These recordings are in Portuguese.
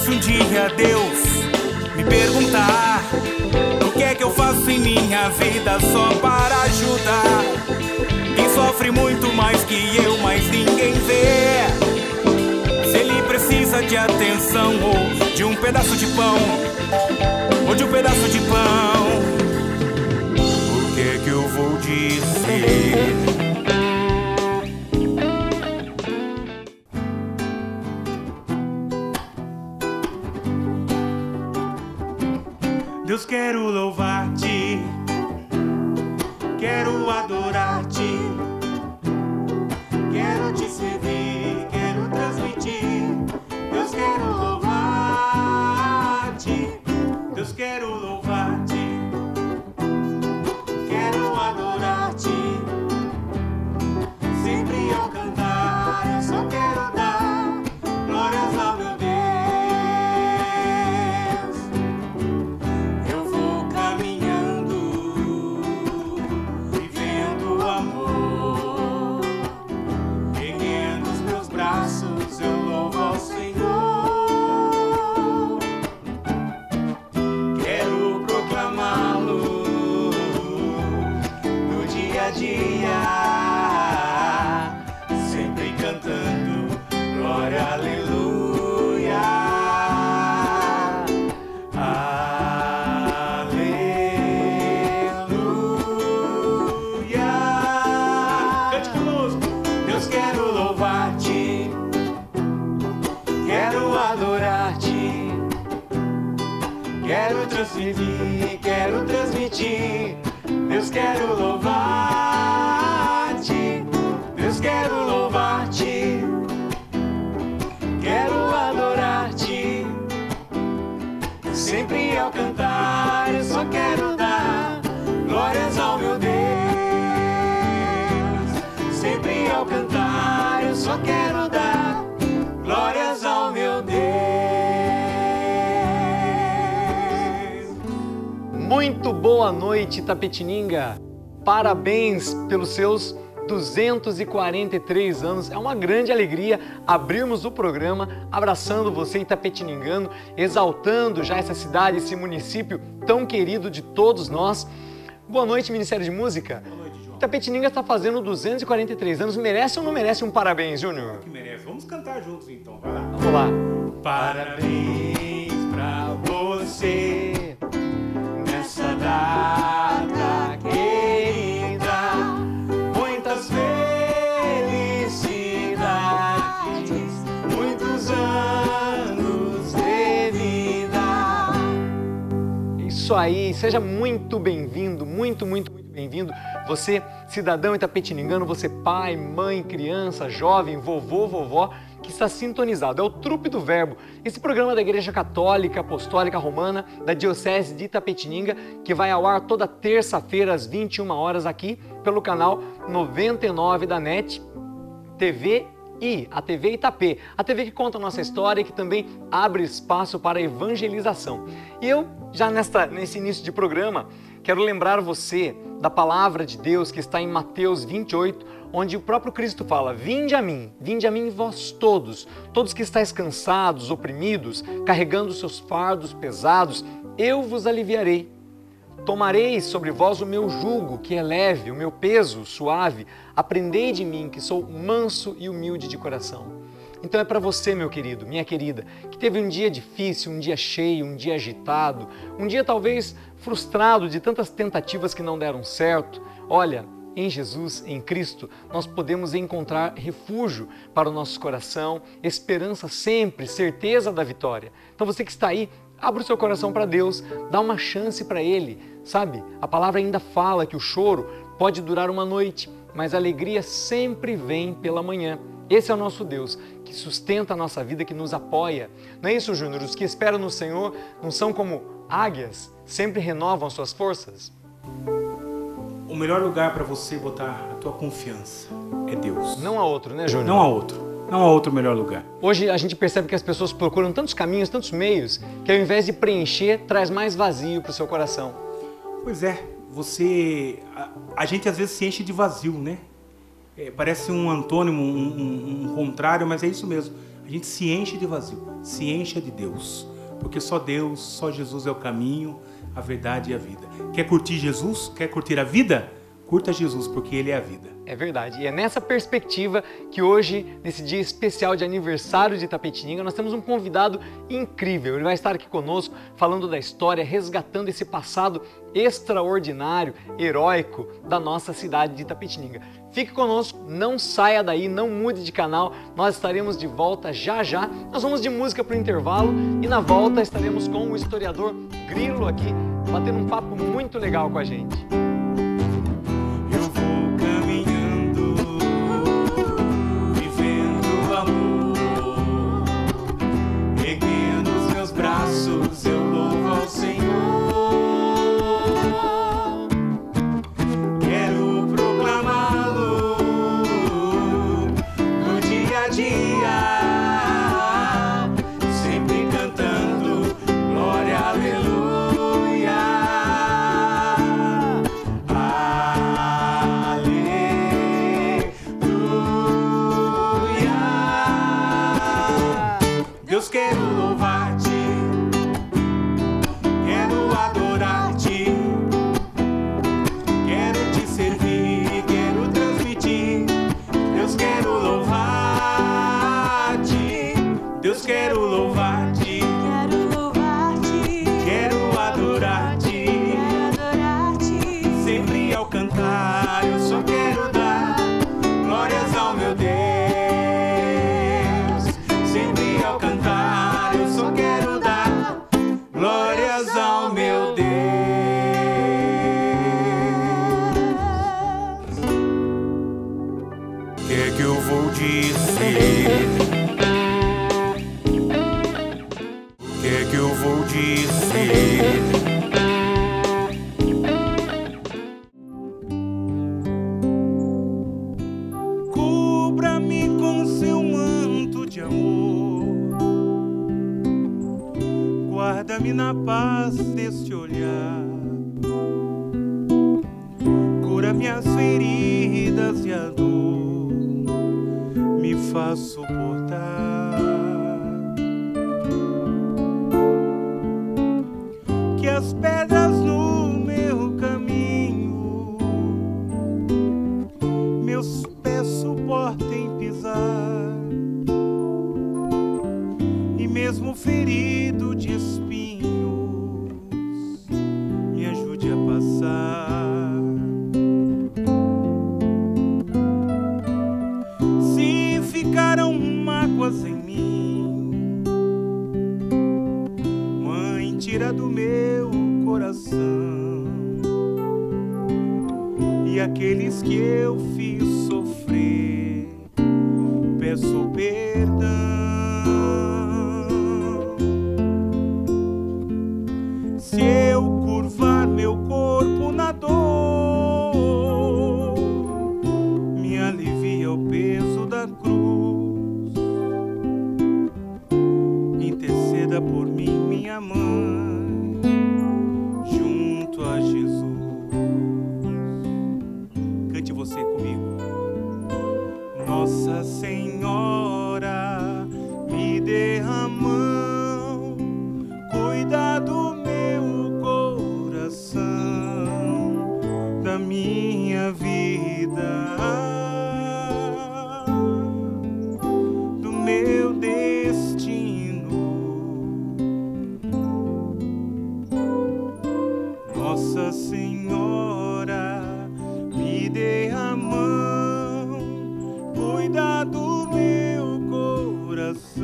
se um dia Deus me perguntar o que é que eu faço em minha vida só para ajudar quem sofre muito mais que eu, mas ninguém vê. Se ele precisa de atenção ou de um pedaço de pão, ou de um pedaço de pão, o que é que eu vou dizer? Deus, quero louvar-te, quero adorar-te, quero te servir, quero transmitir. Deus, quero louvar-te, Deus, quero louvar-te, quero adorar-te. Sempre ao cantar eu só quero dar glórias ao meu Deus. Eu vou caminhando, vivendo o amor, erguendo os meus braços, eu louvo ao Senhor. Quero proclamá-lo no dia a dia, sempre cantando glória, aleluia, aleluia. Cante conosco. Deus, quero louvar-te, quero adorar-te, quero transmitir, quero transmitir. Deus, quero louvar-te, Deus, quero louvar-te, quero adorar-te. Sempre ao cantar eu só quero dar glórias ao meu Deus. Sempre ao cantar eu só quero dar glórias ao meu Deus. Muito boa noite, Itapetininga! Parabéns pelos seus 243 anos. É uma grande alegria abrirmos o programa abraçando você, itapetiningano, exaltando já essa cidade, esse município tão querido de todos nós. Boa noite, Ministério de Música. Boa noite, João. Itapetininga está fazendo 243 anos. Merece ou não merece um parabéns, Júnior? Que merece. Vamos cantar juntos então, vai lá. Vamos lá. Parabéns pra você nessa data querida, muitas felicidades, muitos anos de vida. Isso aí, seja muito bem-vindo, muito bem-vindo. Você, cidadão itapetiningano, você pai, mãe, criança, jovem, vovô, vovó, que está sintonizado. É o Trupe do Verbo, esse programa da Igreja Católica Apostólica Romana da Diocese de Itapetininga, que vai ao ar toda terça-feira às 21 horas aqui pelo canal 99 da NET TV e a TV Itapê, a TV que conta a nossa história e que também abre espaço para a evangelização. E eu, já nesse início de programa, quero lembrar você da palavra de Deus que está em Mateus 28, onde o próprio Cristo fala: vinde a mim vós todos que estáis cansados, oprimidos, carregando seus fardos pesados, eu vos aliviarei. Tomareis sobre vós o meu jugo, que é leve, o meu peso suave. Aprendei de mim, que sou manso e humilde de coração. Então é para você, meu querido, minha querida, que teve um dia difícil, um dia cheio, um dia agitado, um dia talvez frustrado de tantas tentativas que não deram certo. Olha, em Jesus, em Cristo, nós podemos encontrar refúgio para o nosso coração, esperança sempre, certeza da vitória. Então você que está aí, abra o seu coração para Deus, dá uma chance para Ele, sabe? A palavra ainda fala que o choro pode durar uma noite, mas a alegria sempre vem pela manhã. Esse é o nosso Deus, que sustenta a nossa vida, que nos apoia. Não é isso, Júnior? Os que esperam no Senhor não são como águias, sempre renovam suas forças? O melhor lugar para você botar a tua confiança é Deus. Não há outro, né, Júnior? Não há outro. Não há outro melhor lugar. Hoje a gente percebe que as pessoas procuram tantos caminhos, tantos meios, que ao invés de preencher, traz mais vazio para o seu coração. Pois é, a gente às vezes se enche de vazio, né? Parece um antônimo, um contrário, mas é isso mesmo. a gente se enche de vazio, se encha de Deus. Porque só Deus, só Jesus é o caminho, a verdade e a vida. Quer curtir Jesus? Quer curtir a vida? Curta Jesus, porque Ele é a vida. É verdade. E é nessa perspectiva que hoje, nesse dia especial de aniversário de Itapetininga, nós temos um convidado incrível. Ele vai estar aqui conosco falando da história, resgatando esse passado extraordinário, heróico da nossa cidade de Itapetininga. Fique conosco, não saia daí, não mude de canal. Nós estaremos de volta já já. Nós vamos de música para o intervalo e na volta estaremos com o historiador Grilo aqui, batendo um papo muito legal com a gente. Eu louvo ao Senhor, quero proclamá-lo no dia a dia, sempre cantando glória, aleluia, aleluia. Deus, quero louvar-te, quero louvar-te, quero adorar-te, sempre ao cantar eu só quero dar glórias ao meu Deus, sempre ao cantar eu só quero dar glórias ao meu Deus. O que é que eu vou dizer? O que é que eu vou dizer? Cubra-me com seu manto de amor, guarda-me na paz deste olhar, cura minhas feridas e a dor me faz suportar. Que as pedras no meu caminho meus pés suportem pisar, e mesmo ferido de espinhos me ajude a passar. Se ficaram mágoas em mim, Mãe, tira do meu coração, e aqueles que eu fiz sofrer, peço perdão. Se eu curvar meu corpo na dor, me alivia o peso da cruz, interceda por mim, minha mãe, junto a Jesus. Cante você comigo. Nossa Senhora, me dê a mão, cuida do meu coração, da minha vida, do meu destino. Nossa Senhora, me dê a mão, cuida do meu coração,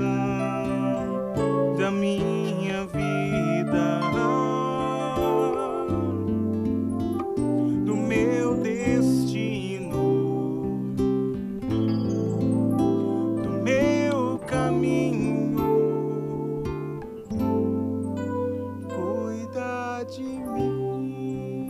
da minha vida, do meu destino, do meu caminho, cuida de mim.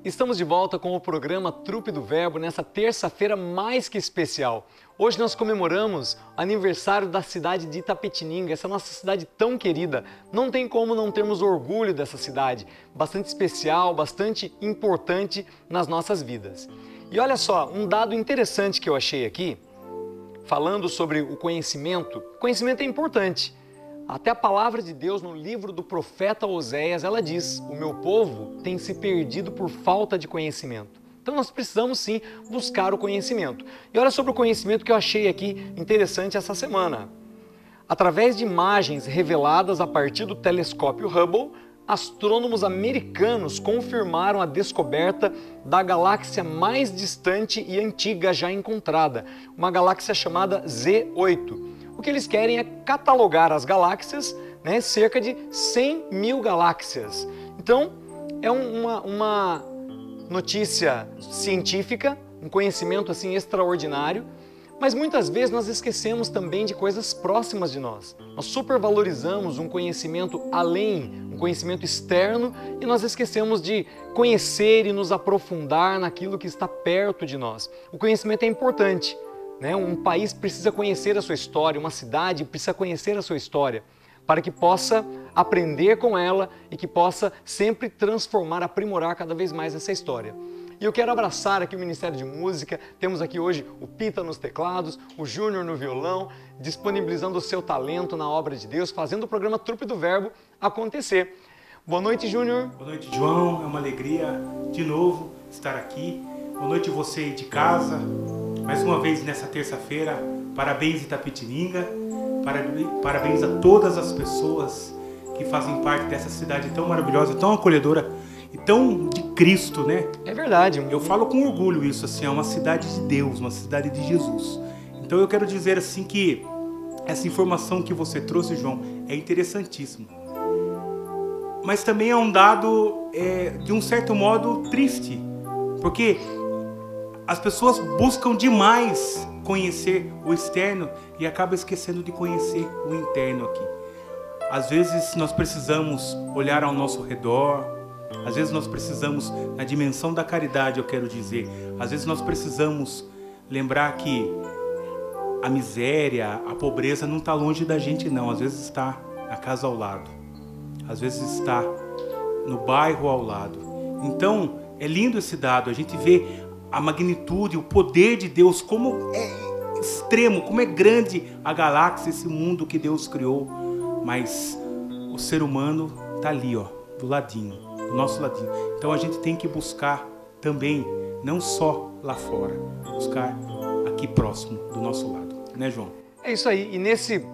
Estamos de volta com o programa Trupe do Verbo nessa terça-feira mais que especial. Hoje nós comemoramos o aniversário da cidade de Itapetininga, essa nossa cidade tão querida. Não tem como não termos orgulho dessa cidade, bastante especial, bastante importante nas nossas vidas. E olha só, um dado interessante que eu achei aqui falando sobre o conhecimento. Conhecimento é importante. Até a palavra de Deus no livro do profeta Oséias, ela diz: o meu povo tem se perdido por falta de conhecimento. Então nós precisamos sim buscar o conhecimento. E olha sobre o conhecimento que eu achei aqui interessante essa semana. Através de imagens reveladas a partir do telescópio Hubble, astrônomos americanos confirmaram a descoberta da galáxia mais distante e antiga já encontrada, uma galáxia chamada Z8. O que eles querem é catalogar as galáxias, né, cerca de 100 mil galáxias. Então, é uma notícia científica, um conhecimento assim extraordinário, mas muitas vezes nós esquecemos também de coisas próximas de nós. Nós supervalorizamos um conhecimento além, um conhecimento externo, e nós esquecemos de conhecer e nos aprofundar naquilo que está perto de nós. O conhecimento é importante, né? Um país precisa conhecer a sua história, uma cidade precisa conhecer a sua história, para que possa aprender com ela e que possa sempre transformar, aprimorar cada vez mais essa história. E eu quero abraçar aqui o Ministério de Música. Temos aqui hoje o Pita nos teclados, o Júnior no violão, disponibilizando o seu talento na obra de Deus, fazendo o programa Trupe do Verbo acontecer. Boa noite, Júnior. Boa noite, João. É uma alegria de novo estar aqui. Boa noite você aí de casa. Mais uma vez nessa terça-feira. Parabéns, Itapetininga. Parabéns a todas as pessoas que fazem parte dessa cidade tão maravilhosa, tão acolhedora e tão de Cristo, né? É verdade. Eu falo com orgulho isso, assim, é uma cidade de Deus, uma cidade de Jesus. Então eu quero dizer assim que essa informação que você trouxe, João, é interessantíssima. Mas também é um dado, de um certo modo, triste. Porque as pessoas buscam demais conhecer o externo e acabam esquecendo de conhecer o interno aqui. Às vezes nós precisamos olhar ao nosso redor. Às vezes nós precisamos, na dimensão da caridade, eu quero dizer, às vezes nós precisamos lembrar que a miséria, a pobreza não está longe da gente não, às vezes está na casa ao lado, às vezes está no bairro ao lado. Então, é lindo esse dado, a gente vê a magnitude, o poder de Deus, como é extremo, como é grande a galáxia, esse mundo que Deus criou, mas o ser humano está ali, ó, do ladinho. Do nosso ladinho. Então a gente tem que buscar também, não só lá fora, buscar aqui próximo do nosso lado, né, João? É isso aí, e nesse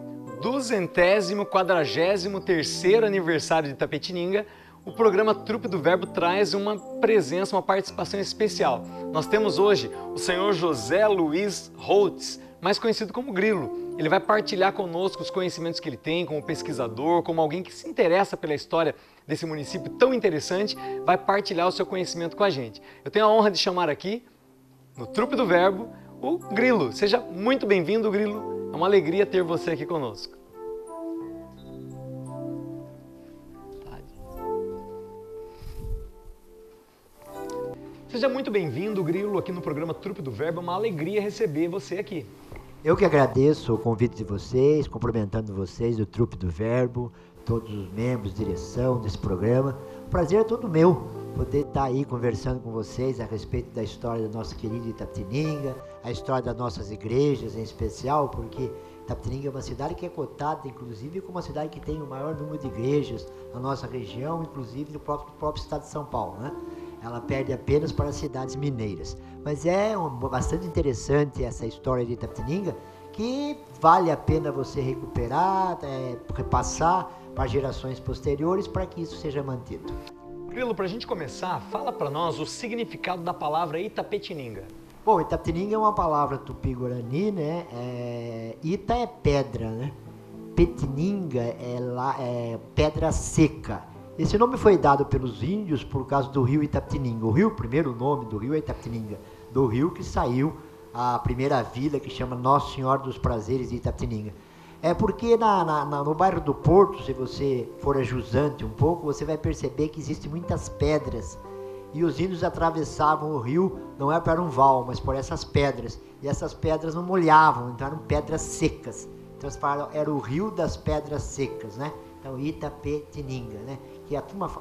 243º aniversário de Itapetininga, o programa Trupe do Verbo traz uma presença, uma participação especial. Nós temos hoje o senhor José Luiz Holtz, mais conhecido como Grilo. Ele vai partilhar conosco os conhecimentos que ele tem como pesquisador, como alguém que se interessa pela história desse município tão interessante, vai partilhar o seu conhecimento com a gente. Eu tenho a honra de chamar aqui, no Trupe do Verbo, o Grilo. Seja muito bem-vindo, Grilo. É uma alegria ter você aqui conosco. Seja muito bem-vindo, Grilo, aqui no programa Trupe do Verbo. É uma alegria receber você aqui. Eu que agradeço o convite de vocês, cumprimentando vocês do Trupe do Verbo, todos os membros, direção desse programa. O prazer é todo meu poder estar aí conversando com vocês a respeito da história da nossa querida Itapetininga, a história das nossas igrejas em especial, porque Itapetininga é uma cidade que é cotada, inclusive, como uma cidade que tem o maior número de igrejas na nossa região, inclusive no próprio estado de São Paulo, né? Ela perde apenas para as cidades mineiras. Mas é bastante interessante essa história de Itapetininga, que vale a pena você recuperar, repassar para gerações posteriores, para que isso seja mantido. Grilo, para a gente começar, fala para nós o significado da palavra Itapetininga. Bom, Itapetininga é uma palavra tupi-guarani, né? Ita é pedra, né? Petininga é pedra seca. Esse nome foi dado pelos índios por causa do rio Itapetininga. O primeiro nome do rio é Itapetininga, do rio que saiu a primeira vila, que chama Nossa Senhora dos Prazeres de Itapetininga. É porque no bairro do Porto, se você for ajusante um pouco, você vai perceber que existem muitas pedras. E os índios atravessavam o rio, não é para um val, mas por essas pedras. E essas pedras não molhavam, então eram pedras secas. Então era o rio das pedras secas, né? Então Itapetininga, né? Que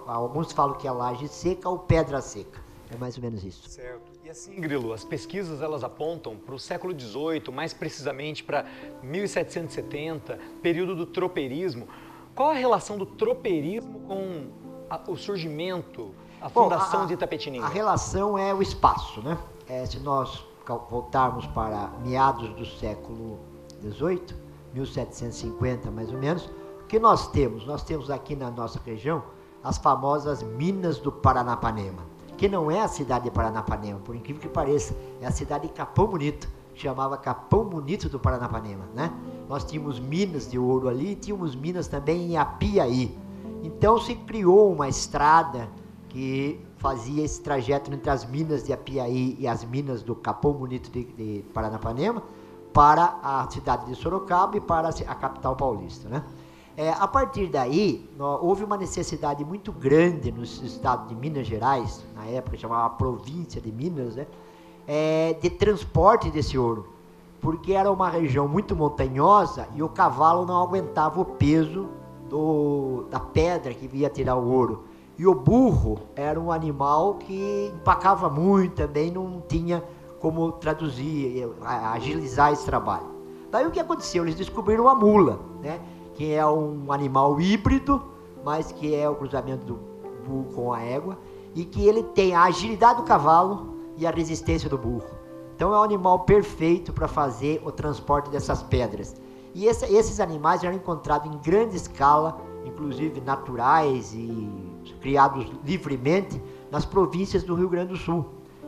alguns falam que é laje seca ou pedra seca. É mais ou menos isso. Certo. E assim, Grilo, as pesquisas elas apontam para o século XVIII, mais precisamente para 1770, período do tropeirismo. Qual a relação do tropeirismo com o surgimento, a fundação de Itapetininga? A relação é o espaço, né? Se nós voltarmos para meados do século XVIII, 1750 mais ou menos, o que nós temos? Nós temos aqui na nossa região as famosas Minas do Paranapanema, que não é a cidade de Paranapanema, por incrível que pareça, é a cidade de Capão Bonito, que chamava Capão Bonito do Paranapanema, né? Nós tínhamos minas de ouro ali e tínhamos minas também em Apiaí. Então se criou uma estrada que fazia esse trajeto entre as minas de Apiaí e as minas do Capão Bonito de Paranapanema para a cidade de Sorocaba e para a capital paulista, né? A partir daí, houve uma necessidade muito grande no estado de Minas Gerais, na época chamava província de Minas, né? De transporte desse ouro, porque era uma região muito montanhosa e o cavalo não aguentava o peso da pedra que ia tirar o ouro. E o burro era um animal que empacava muito também, não tinha como traduzir, agilizar esse trabalho. Daí o que aconteceu? Eles descobriram a mula, né? Que é um animal híbrido, mas que é o cruzamento do burro com a égua, e que ele tem a agilidade do cavalo e a resistência do burro. Então é um animal perfeito para fazer o transporte dessas pedras. E esses animais eram encontrados em grande escala, inclusive naturais e criados livremente, nas províncias do Rio Grande do Sul,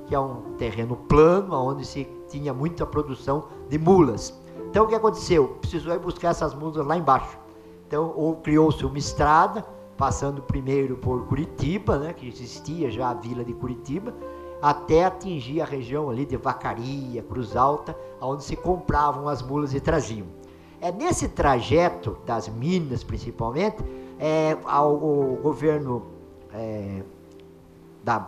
que é um terreno plano, onde se tinha muita produção de mulas. Então o que aconteceu? Precisou ir buscar essas mulas lá embaixo. Então criou-se uma estrada, passando primeiro por Curitiba, né, que existia já a vila de Curitiba, até atingir a região ali de Vacaria, Cruz Alta, onde se compravam as mulas e traziam. Nesse trajeto das minas, principalmente, o governo da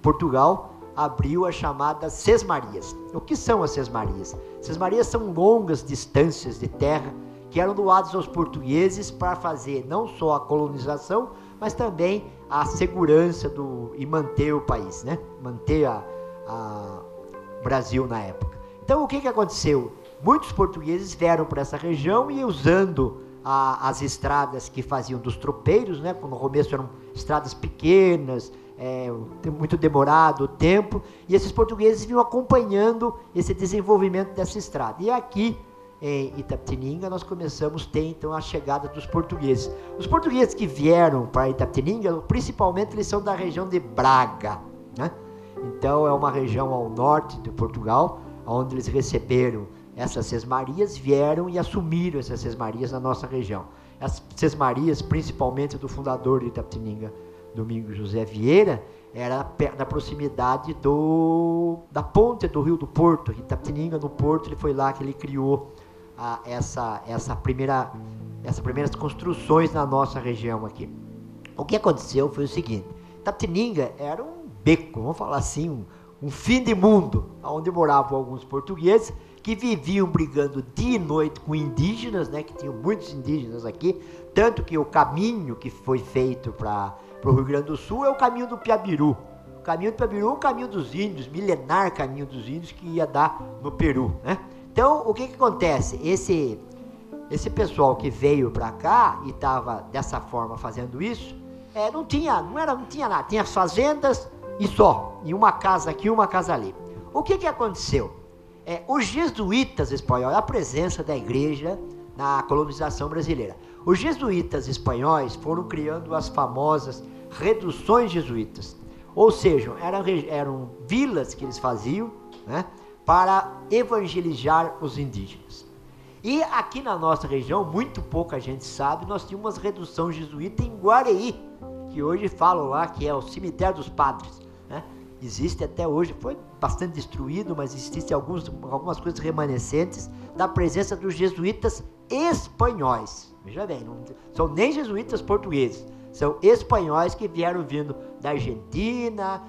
Portugal abriu as chamadas sesmarias. O que são as sesmarias? Sesmarias são longas distâncias de terra que eram doadas aos portugueses para fazer não só a colonização, mas também a segurança e manter o país, né? Manter o Brasil na época. Então o que aconteceu? Muitos portugueses vieram para essa região e usando as estradas que faziam dos tropeiros, né? No começo eram estradas pequenas, muito demorado o tempo, e esses portugueses vinham acompanhando esse desenvolvimento dessa estrada. E aqui em Itapetininga nós começamos a ter então a chegada dos portugueses. Os portugueses que vieram para Itapetininga, principalmente eles são da região de Braga, né? Então é uma região ao norte de Portugal, onde eles receberam essas sesmarias, vieram e assumiram essas sesmarias na nossa região. As sesmarias, principalmente do fundador de Itapetininga, Domingos José Vieira, era na proximidade da ponte do Rio do Porto, Itapetininga, no Porto. Ele foi lá que ele criou essas primeiras construções na nossa região aqui. O que aconteceu foi o seguinte: Itapetininga era um beco, vamos falar assim, um fim de mundo, onde moravam alguns portugueses que viviam brigando dia e noite com indígenas, né, que tinham muitos indígenas aqui, tanto que o caminho que foi feito para o Rio Grande do Sul é o caminho do Piabiru. O caminho do Piabiru é o caminho dos índios, milenar caminho dos índios que ia dar no Peru, né? Então, o que acontece? Esse pessoal que veio para cá e estava dessa forma fazendo isso, não tinha nada, tinha as fazendas e só, e uma casa aqui, uma casa ali. O que aconteceu? Os jesuítas espanhóis, a presença da igreja na colonização brasileira. Os jesuítas espanhóis foram criando as famosas reduções jesuítas, ou seja, eram vilas que eles faziam, né, para evangelizar os indígenas. E aqui na nossa região, muito pouca gente sabe, nós tínhamos uma redução jesuíta em Guareí, que hoje falam lá que é o cemitério dos padres, né? Existe até hoje, foi bastante destruído, mas existem algumas coisas remanescentes da presença dos jesuítas espanhóis. Veja bem, não são nem jesuítas portugueses, são espanhóis que vieram vindo da Argentina,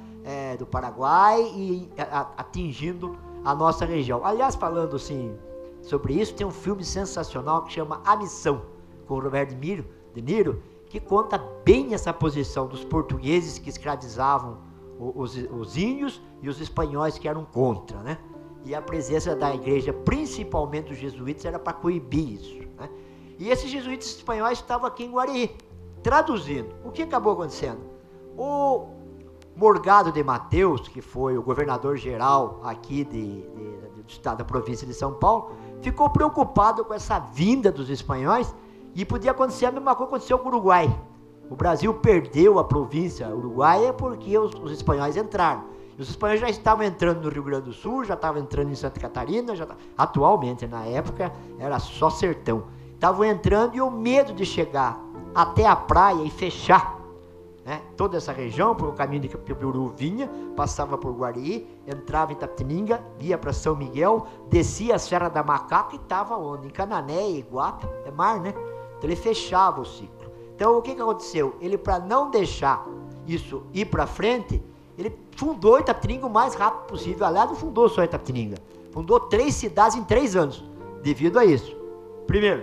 do Paraguai e atingindo a nossa região. Aliás, falando assim sobre isso, tem um filme sensacional que chama A Missão, com o Robert De Niro, que conta bem essa posição dos portugueses que escravizavam os índios e os espanhóis que eram contra, né? E a presença da igreja, principalmente dos jesuítas, era para coibir isso, né? E esses jesuítas espanhóis estavam aqui em Guarií, traduzindo. O que acabou acontecendo? O Morgado de Mateus, que foi o governador geral aqui do estado da província de São Paulo, ficou preocupado com essa vinda dos espanhóis e podia acontecer a mesma coisa que aconteceu com o Uruguai. O Brasil perdeu a província uruguaia porque os espanhóis entraram. E os espanhóis já estavam entrando no Rio Grande do Sul, já estavam entrando em Santa Catarina, atualmente, na época, era só sertão. Estavam entrando e o medo de chegar até a praia e fechar, né, toda essa região, por o caminho de Capiburu vinha, passava por Guarií, entrava em Itapetininga, ia para São Miguel, descia a Serra da Macaca e estava onde? Em Canané, Iguapa, é mar, né? Então ele fechava o ciclo. Então o que aconteceu? Ele, para não deixar isso ir para frente, ele fundou Itapetininga o mais rápido possível. Aliás, não fundou só Itapetininga, fundou 3 cidades em 3 anos, devido a isso. Primeiro,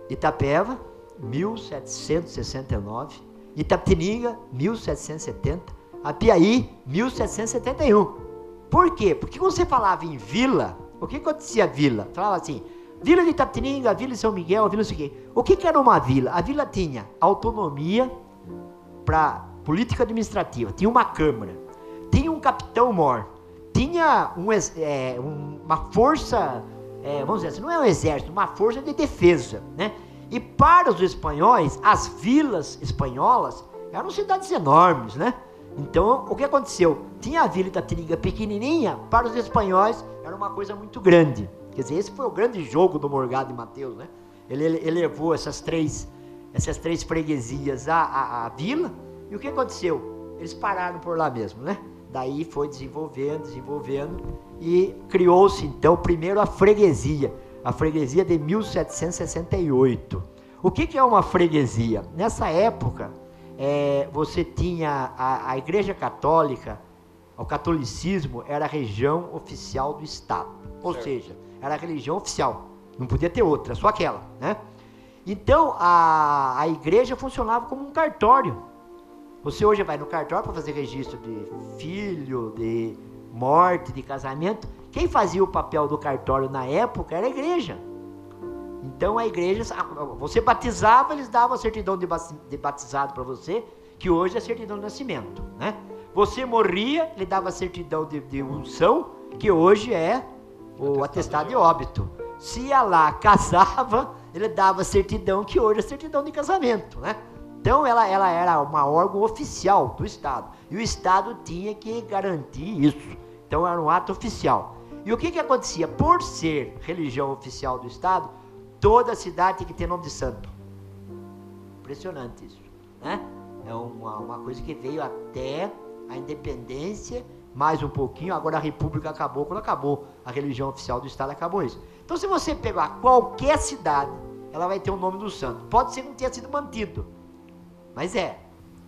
Itapeva, 1769, Itapetininga, 1770, Apiaí, 1771. Por quê? Porque quando você falava em vila, o que acontecia vila? Falava assim, Vila de Itapetininga, Vila de São Miguel, Vila não sei o quê. O que era uma vila? A vila tinha autonomia para política administrativa, tinha uma câmara, tinha um capitão-mor, tinha uma força, vamos dizer assim, não é um exército, uma força de defesa, né? E para os espanhóis, as vilas espanholas eram cidades enormes, né? Então, o que aconteceu? Tinha a vila Itapetininga pequenininha, para os espanhóis era uma coisa muito grande. Quer dizer, esse foi o grande jogo do Morgado de Mateus, né? Ele levou essas três freguesias à vila, e o que aconteceu? Eles pararam por lá mesmo, né? Daí foi desenvolvendo, e criou-se então primeiro a freguesia de 1768. O que é uma freguesia? Nessa época, você tinha a Igreja Católica, o catolicismo era a religião oficial do Estado, ou seja, era a religião oficial, não podia ter outra, só aquela, né? Então a igreja funcionava como um cartório. Você hoje vai no cartório para fazer registro de filho, de morte, de casamento. Quem fazia o papel do cartório na época era a igreja. Então a igreja, você batizava, eles davam a certidão de batizado para você, que hoje é a certidão de nascimento, né? Você morria, ele dava a certidão de unção, que hoje é o atestado de óbito. Se ia lá, casava, ele dava a certidão, que hoje é a certidão de casamento, né? Então ela era uma órgão oficial do Estado, e o Estado tinha que garantir isso. Então era um ato oficial. E o que acontecia? Por ser religião oficial do Estado, toda cidade tem que ter nome de santo. Impressionante isso, né? É uma coisa que veio até a independência, mais um pouquinho, agora a República acabou. Quando acabou a religião oficial do Estado, acabou isso. Então se você pegar qualquer cidade, ela vai ter o nome do santo. Pode ser que não tenha sido mantido, mas é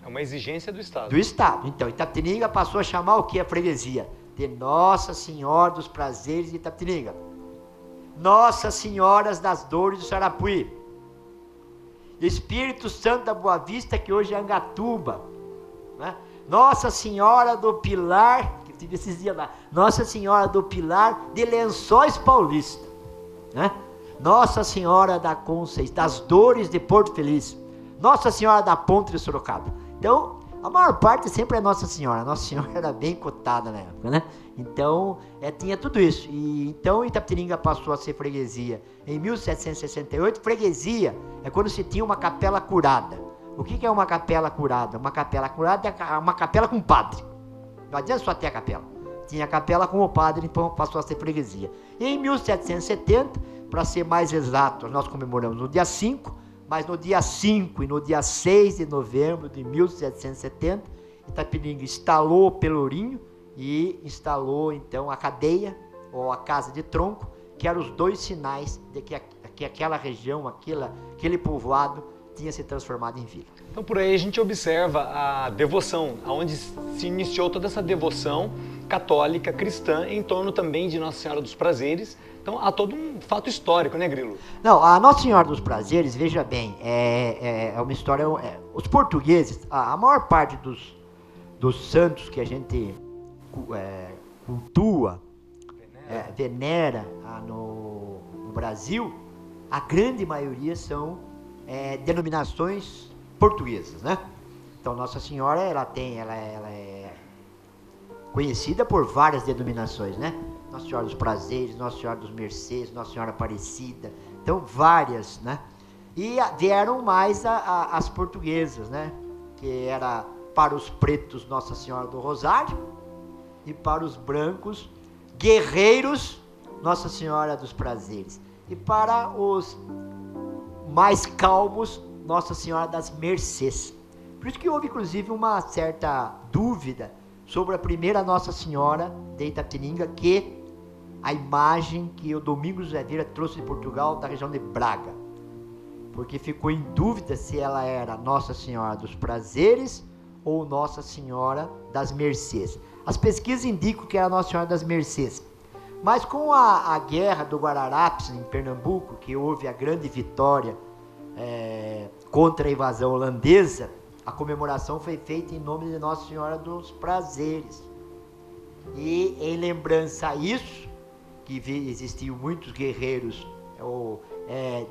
uma exigência do Estado. Do Estado. Então, Itapetininga passou a chamar o que? A freguesia de Nossa Senhora dos Prazeres de Itapetininga, Nossa Senhora das Dores do Sarapuí, Espírito Santo da Boa Vista, que hoje é Angatuba, né? Nossa Senhora do Pilar, que tive esses dias lá, Nossa Senhora do Pilar de Lençóis Paulista, né? Nossa Senhora da Conceição, das Dores de Porto Feliz, Nossa Senhora da Ponte de Sorocaba. Então, a maior parte sempre é Nossa Senhora. Nossa Senhora era bem cotada na época, né? Então, tinha tudo isso. E então Itapetininga passou a ser freguesia em 1768. Freguesia é quando se tinha uma capela curada. O que é uma capela curada? Uma capela curada é uma capela com padre. Não adianta só ter a capela. Tinha a capela com o padre, então passou a ser freguesia. E em 1770, para ser mais exato, nós comemoramos no dia 5, mas no dia 5 e no dia 6 de novembro de 1770, Itapetininga instalou o pelourinho e instalou então a cadeia, ou a casa de tronco, que eram os 2 sinais de que aquela região, aquele povoado, tinha se transformado em vila. Então por aí a gente observa a devoção, onde se iniciou toda essa devoção católica, cristã, em torno também de Nossa Senhora dos Prazeres. Então há todo um fato histórico, né, Grilo? Não, a Nossa Senhora dos Prazeres, veja bem, é uma história... os portugueses, a maior parte dos santos que a gente cultua, venera no Brasil, a grande maioria são denominações portuguesas, né? Então Nossa Senhora ela é conhecida por várias denominações, né? Nossa Senhora dos Prazeres, Nossa Senhora dos Mercês, Nossa Senhora Aparecida, então várias, né? E vieram mais as portuguesas, né? Que era para os pretos Nossa Senhora do Rosário e para os brancos guerreiros Nossa Senhora dos Prazeres e para os mais calmos Nossa Senhora das Mercês. Por isso que houve inclusive uma certa dúvida sobre a primeira Nossa Senhora de Itapetininga, que a imagem que o Domingos José Vieira trouxe de Portugal, da região de Braga, porque ficou em dúvida se ela era Nossa Senhora dos Prazeres ou Nossa Senhora das Mercês. As pesquisas indicam que era Nossa Senhora das Mercês, mas com a guerra do Guararapes em Pernambuco, que houve a grande vitória contra a invasão holandesa, a comemoração foi feita em nome de Nossa Senhora dos Prazeres. E em lembrança a isso, que existiam muitos guerreiros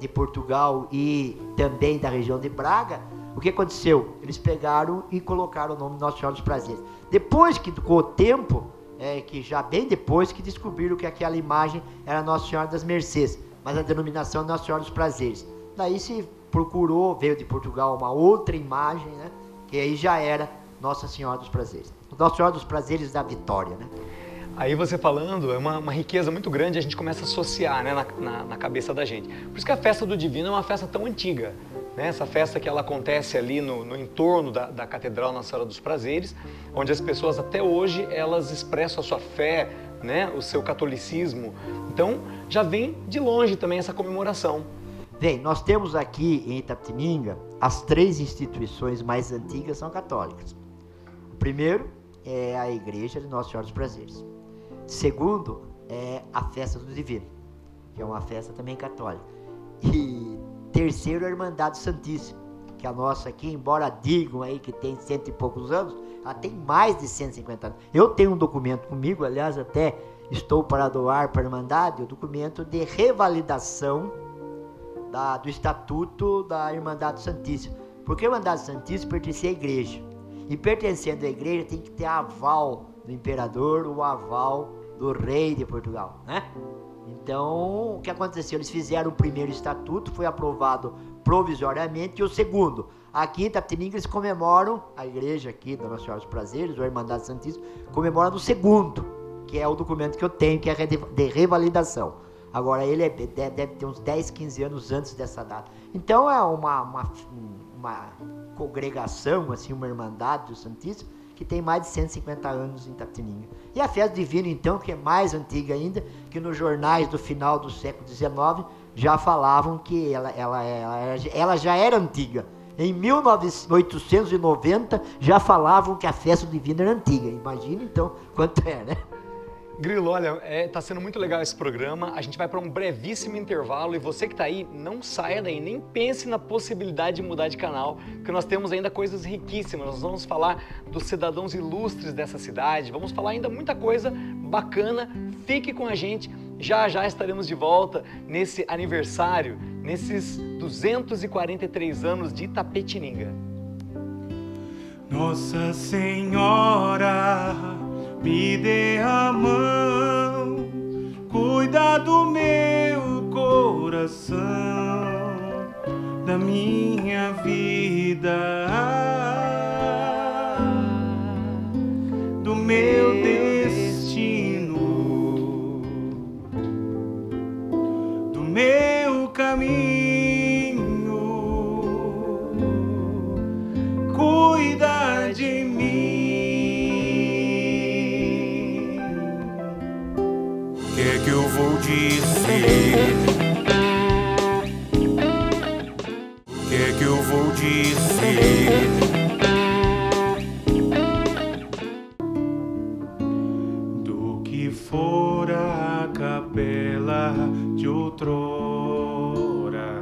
de Portugal e também da região de Braga, o que aconteceu? Eles pegaram e colocaram o nome de Nossa Senhora dos Prazeres. Depois que, com o tempo, que já bem depois que descobriram que aquela imagem era Nossa Senhora das Mercês, mas a denominação é Nossa Senhora dos Prazeres. Daí se procurou, veio de Portugal uma outra imagem, né? Que aí já era Nossa Senhora dos Prazeres. Nossa Senhora dos Prazeres da Vitória, né? Aí você falando, é uma riqueza muito grande, a gente começa a associar, né, na cabeça da gente. Por isso que a festa do Divino é uma festa tão antiga, né? Essa festa que ela acontece ali no entorno da Catedral Nossa Senhora dos Prazeres, onde as pessoas até hoje, elas expressam a sua fé, né, o seu catolicismo. Então, já vem de longe também essa comemoração. Bem, nós temos aqui em Itapetininga, as 3 instituições mais antigas são católicas. O primeiro é a Igreja de Nossa Senhora dos Prazeres. Segundo é a Festa do Divino, que é uma festa também católica. E terceiro é a Irmandade Santíssima, que a nossa aqui, embora digam aí que tem 100 e poucos anos, ela tem mais de 150 anos. Eu tenho um documento comigo, aliás, até estou para doar para a Irmandade, o documento de revalidação do Estatuto da Irmandade Santíssima. Porque a Irmandade Santíssima pertence à Igreja. E pertencendo à Igreja tem que ter aval do Imperador, o aval do Rei de Portugal, né? Então, o que aconteceu? Eles fizeram o primeiro estatuto, foi aprovado provisoriamente, e o segundo. Aqui em Itapetininga eles comemoram, a igreja aqui da Nossa Senhora dos Prazeres, ou a Irmandade Santíssima, comemora no segundo, que é o documento que eu tenho, que é de revalidação. Agora, ele deve ter uns 10, 15 anos antes dessa data. Então, é uma congregação, assim, uma Irmandade do Santíssimo, que tem mais de 150 anos em Itapetininga. E a Festa Divina, então, que é mais antiga ainda, que nos jornais do final do século XIX já falavam que ela já era antiga. Em 1890 já falavam que a Festa Divina era antiga. Imagina, então, quanto é, né? Grilo, olha, tá sendo muito legal esse programa. A gente vai para um brevíssimo intervalo e você que está aí, não saia daí, nem pense na possibilidade de mudar de canal, porque nós temos ainda coisas riquíssimas. Nós vamos falar dos cidadãos ilustres dessa cidade, vamos falar ainda muita coisa bacana. Fique com a gente, já já estaremos de volta nesse aniversário, nesses 243 anos de Itapetininga. Nossa Senhora, me dê a mão, cuida do meu coração, da minha vida, do meu destino, do meu caminho, cuida de mim. O que é que eu vou dizer? O que é que eu vou dizer? Do que fora a capela de outrora,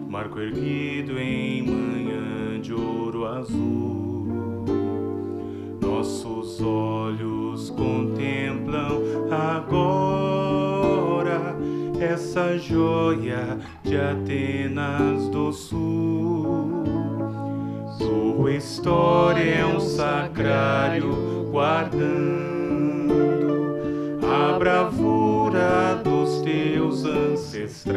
marco erguido em manhã de ouro azul. essa joia de Atenas do Sul. Sua história é um sacrário guardando a bravura dos teus ancestrais,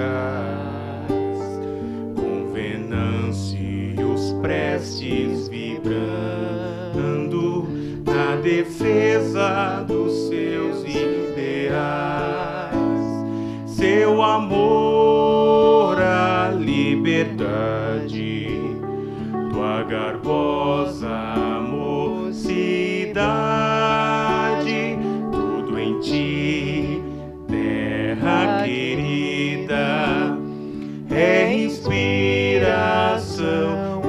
com Venâncios prestes vibrando na defesa dos seus ideais. Seu amor à liberdade, tua garbosa mocidade, tudo em ti, terra querida, é inspiração,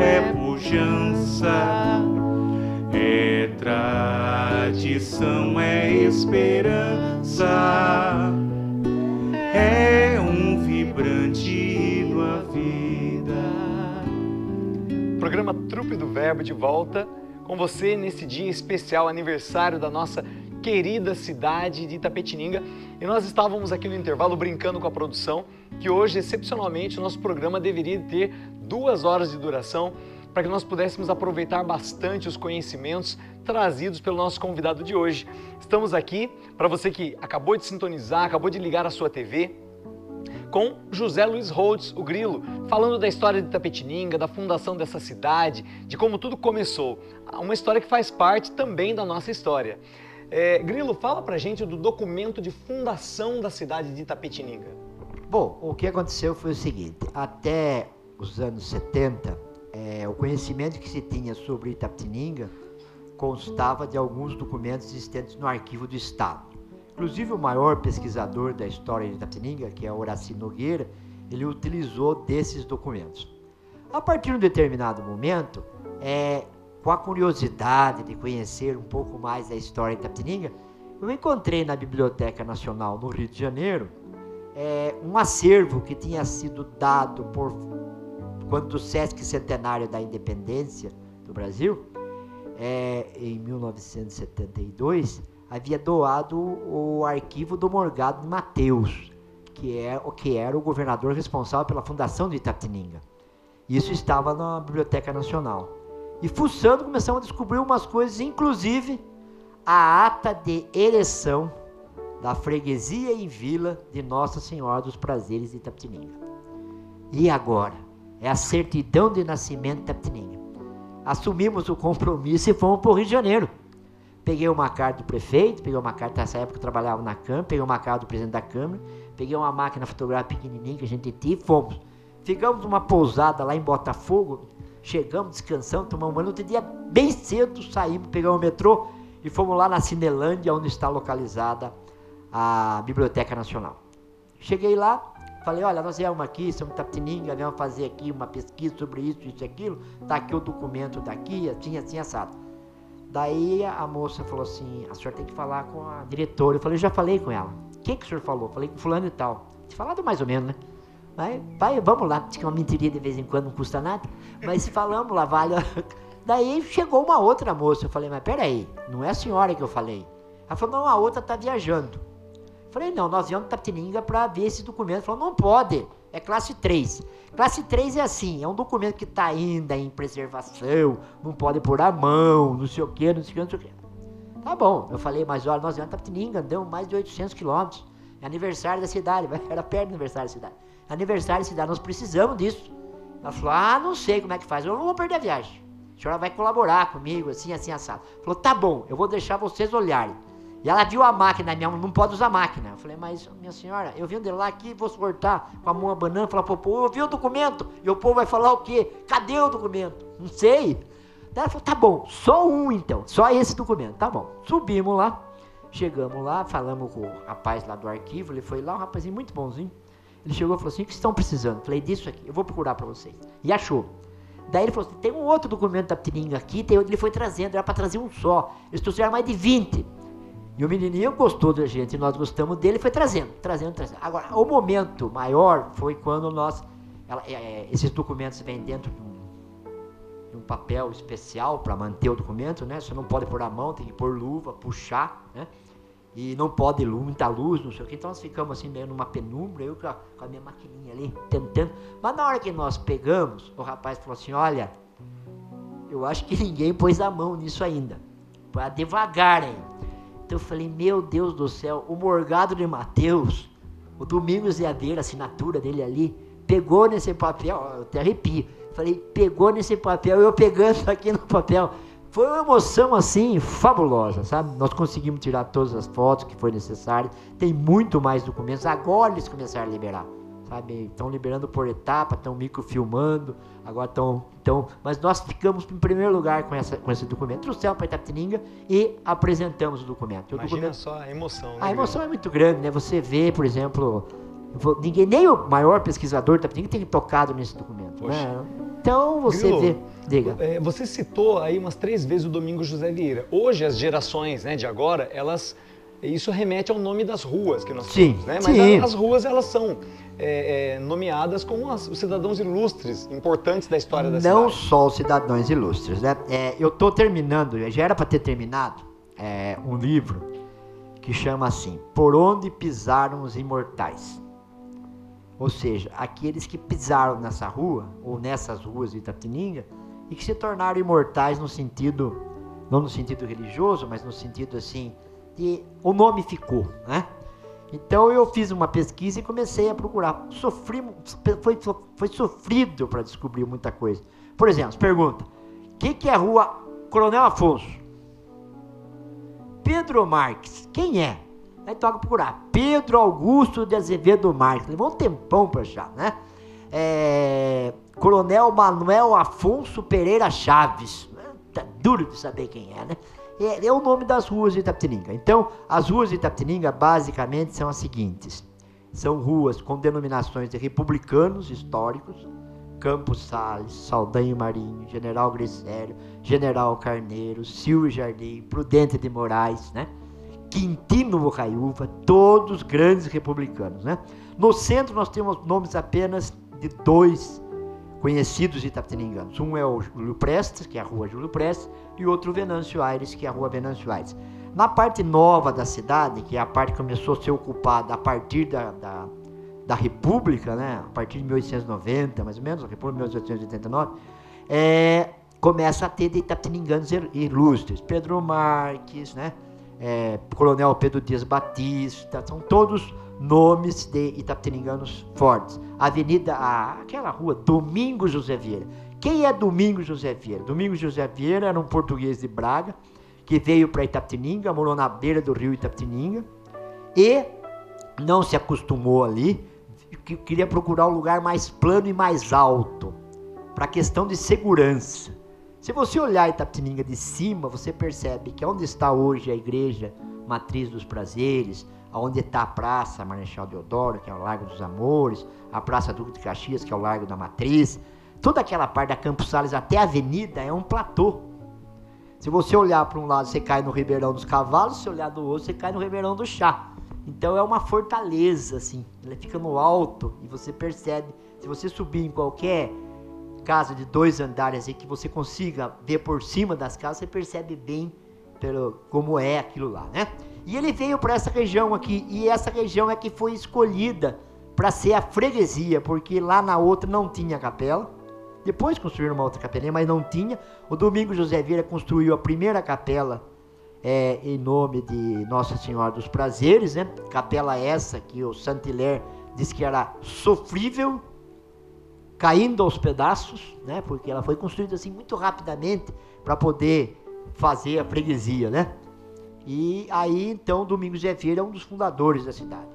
é pujança, é tradição, é esperança, é um vibrante hino à vida. Programa Trupe do Verbo de volta com você nesse dia especial, aniversário da nossa querida cidade de Itapetininga. E nós estávamos aqui no intervalo brincando com a produção que hoje, excepcionalmente, o nosso programa deveria ter 2 horas de duração para que nós pudéssemos aproveitar bastante os conhecimentos trazidos pelo nosso convidado de hoje. Estamos aqui, para você que acabou de sintonizar, acabou de ligar a sua TV, com José Luiz Holtz, o Grilo, falando da história de Itapetininga, da fundação dessa cidade, de como tudo começou. Uma história que faz parte também da nossa história. Grilo, fala pra gente do documento de fundação da cidade de Itapetininga. Bom, o que aconteceu foi o seguinte: até os anos 70, o conhecimento que se tinha sobre Itapetininga constava de alguns documentos existentes no Arquivo do Estado. Inclusive, o maior pesquisador da história de Itapetininga, que é Horaci Nogueira, ele utilizou desses documentos. A partir de um determinado momento, com a curiosidade de conhecer um pouco mais da história de Itapetininga, eu encontrei na Biblioteca Nacional no Rio de Janeiro um acervo que tinha sido dado quando do Sesc Centenário da Independência do Brasil, em 1972, havia doado o arquivo do Morgado Mateus, que era o governador responsável pela fundação de Itapetininga. Isso estava na Biblioteca Nacional. E fuçando, começamos a descobrir umas coisas, inclusive a ata de eleição da freguesia em vila de Nossa Senhora dos Prazeres de Itapetininga. E agora? É a certidão de nascimento de Itapetininga. Assumimos o compromisso e fomos para o Rio de Janeiro. Peguei uma carta do prefeito, peguei uma carta, nessa época eu trabalhava na Câmara, peguei uma carta do presidente da Câmara, peguei uma máquina fotográfica pequenininha que a gente tinha e fomos. Ficamos numa pousada lá em Botafogo, chegamos, descansamos, tomamos banho. Outro dia, bem cedo, saímos, pegamos o metrô e fomos lá na Cinelândia, onde está localizada a Biblioteca Nacional. Cheguei lá, falei: olha, nós viemos aqui, somos Itapetininga, viemos fazer aqui uma pesquisa sobre isso e aquilo, está aqui o documento daqui, assim, assado. Daí a moça falou assim: a senhora tem que falar com a diretora. Eu falei: já falei com ela. Quem que o senhor falou? Falei com fulano e tal. Falado mais ou menos, né? Vai, vamos lá. Diz que uma mentirinha de vez em quando não custa nada. Mas falamos lá, vale. Daí chegou uma outra moça. Eu falei: mas peraí, não é a senhora que eu falei. Ela falou: não, a outra está viajando. Eu falei: não, nós viemos de Itapetininga para ver esse documento. Ela falou: não pode, é classe 3. Classe 3 é assim, é um documento que está ainda em preservação, não pode pôr a mão, não sei o que, não sei o que. Tá bom, eu falei: mas olha, nós viemos de Itapetininga, andamos mais de 800 quilômetros. É aniversário da cidade, era perto do aniversário da cidade. Aniversário da cidade, nós precisamos disso. Ela falou: ah, não sei como é que faz, eu não vou perder a viagem. A senhora vai colaborar comigo, assim, assado. Falou: tá bom, eu vou deixar vocês olharem. E ela viu a máquina, minha mão não pode usar máquina. Eu falei: mas minha senhora, eu vim de lá aqui, vou cortar com a mão a banana, falar pro povo: eu vi o documento. E o povo vai falar o quê? Cadê o documento? Não sei. Daí ela falou: tá bom, só um então, só esse documento, tá bom. Subimos lá, chegamos lá, falamos com o rapaz lá do arquivo, ele foi lá, um rapazinho muito bonzinho. Ele chegou e falou assim: o que estão precisando? Eu falei: disso aqui, eu vou procurar para vocês. E achou. Daí ele falou assim: tem um outro documento da Itapetininga aqui, ele foi trazendo, era para trazer um só. Eles trouxeram mais de 20. E o menininho gostou da gente, nós gostamos dele, foi trazendo. Agora, o momento maior foi quando esses documentos vêm dentro de um papel especial para manter o documento, né? Você não pode pôr a mão, tem que pôr luva, puxar, né? e não pode muita luz, não sei o que, então nós ficamos assim meio numa penumbra, eu com a minha maquininha ali, tentando, mas na hora que nós pegamos, o rapaz falou assim, olha, eu acho que ninguém pôs a mão nisso ainda, para devagar ainda. Então eu falei, meu Deus do céu, o Morgado de Mateus, o Domingos de Aveiro, a assinatura dele ali, pegou nesse papel, eu até arrepio, falei, pegou nesse papel, eu pegando aqui no papel. Foi uma emoção assim, fabulosa, sabe? Nós conseguimos tirar todas as fotos que foi necessário. Tem muito mais documentos. Agora eles começaram a liberar, sabe? Estão liberando por etapa, estão microfilmando. Agora estão... Mas nós ficamos em primeiro lugar com esse documento. Trouxemos para Itapetininga e apresentamos o documento. Imagina só a emoção, né? A emoção é muito grande, né? Você vê, por exemplo... Ninguém, nem o maior pesquisador de Itapetininga tem tocado nesse documento, Poxa. né? Então você Grilo, vê... Diga. Você citou aí umas 3 vezes o Domingos José Vieira. Hoje as gerações, né, de agora, isso remete ao nome das ruas que nós temos, né? Mas as ruas elas são nomeadas como os cidadãos ilustres, importantes da história da cidade. Não só os cidadãos ilustres, né? Eu estou terminando, já era para ter terminado, um livro que chama assim, Por Onde Pisaram os Imortais. Ou seja, aqueles que pisaram nessa rua, ou nessas ruas de Itapetininga, e que se tornaram imortais no sentido, não no sentido religioso, mas no sentido assim, de o nome ficou, né? Então eu fiz uma pesquisa e comecei a procurar. Foi sofrido para descobrir muita coisa. Por exemplo, pergunta, o que é a rua Coronel Afonso? Pedro Marques, quem é? Aí toca procurar, Pedro Augusto de Azevedo Marques, levou um tempão para achar, né? Coronel Manuel Afonso Pereira Chaves, tá duro de saber quem é, né? É o nome das ruas de Itapetininga. Então, as ruas de Itapetininga basicamente são as seguintes, são ruas com denominações de republicanos históricos, Campos Sales, Saldanha Marinho, General Grissério, General Carneiro, Silvio Jardim, Prudente de Moraes, né? Quintino Bocaiúva, todos grandes republicanos, né? No centro nós temos nomes apenas de 2 conhecidos itapetininganos. Um é o Júlio Prestes, que é a rua Júlio Prestes, e outro o Venâncio Aires, que é a rua Venâncio Aires. Na parte nova da cidade, que é a parte que começou a ser ocupada a partir da República, né? A partir de 1890, mais ou menos, a República de 1889, começa a ter de itapetininganos ilustres. Pedro Marques, né? Coronel Pedro Dias Batista, são todos nomes de itapetininganos fortes. Aquela rua Domingos José Vieira. Quem é Domingos José Vieira? Domingos José Vieira era um português de Braga que veio para Itapetininga, morou na beira do rio Itapetininga e não se acostumou ali, queria procurar um lugar mais plano e mais alto para questão de segurança. Se você olhar Itapetininga de cima, você percebe que onde está hoje a igreja Matriz dos Prazeres, onde está a Praça Marechal Deodoro, que é o Largo dos Amores, a Praça Duque de Caxias, que é o Largo da Matriz, toda aquela parte da Campos Sales até a avenida é um platô. Se você olhar para um lado, você cai no Ribeirão dos Cavalos, se olhar do outro, você cai no Ribeirão do Chá. Então é uma fortaleza, assim, ela fica no alto e você percebe, se você subir em qualquer casa de 2 andares e que você consiga ver por cima das casas, você percebe bem como é aquilo lá, né? E ele veio para essa região aqui, e essa região é que foi escolhida para ser a freguesia, porque lá na outra não tinha capela. Depois construíram uma outra capelinha, mas não tinha. O Domingos José Vieira construiu a primeira capela em nome de Nossa Senhora dos Prazeres, né? Capela essa que o Saint-Hilaire disse que era sofrível, caindo aos pedaços, né? Porque ela foi construída assim muito rapidamente para poder fazer a freguesia, né? E aí então Domingos José Vieira é um dos fundadores da cidade.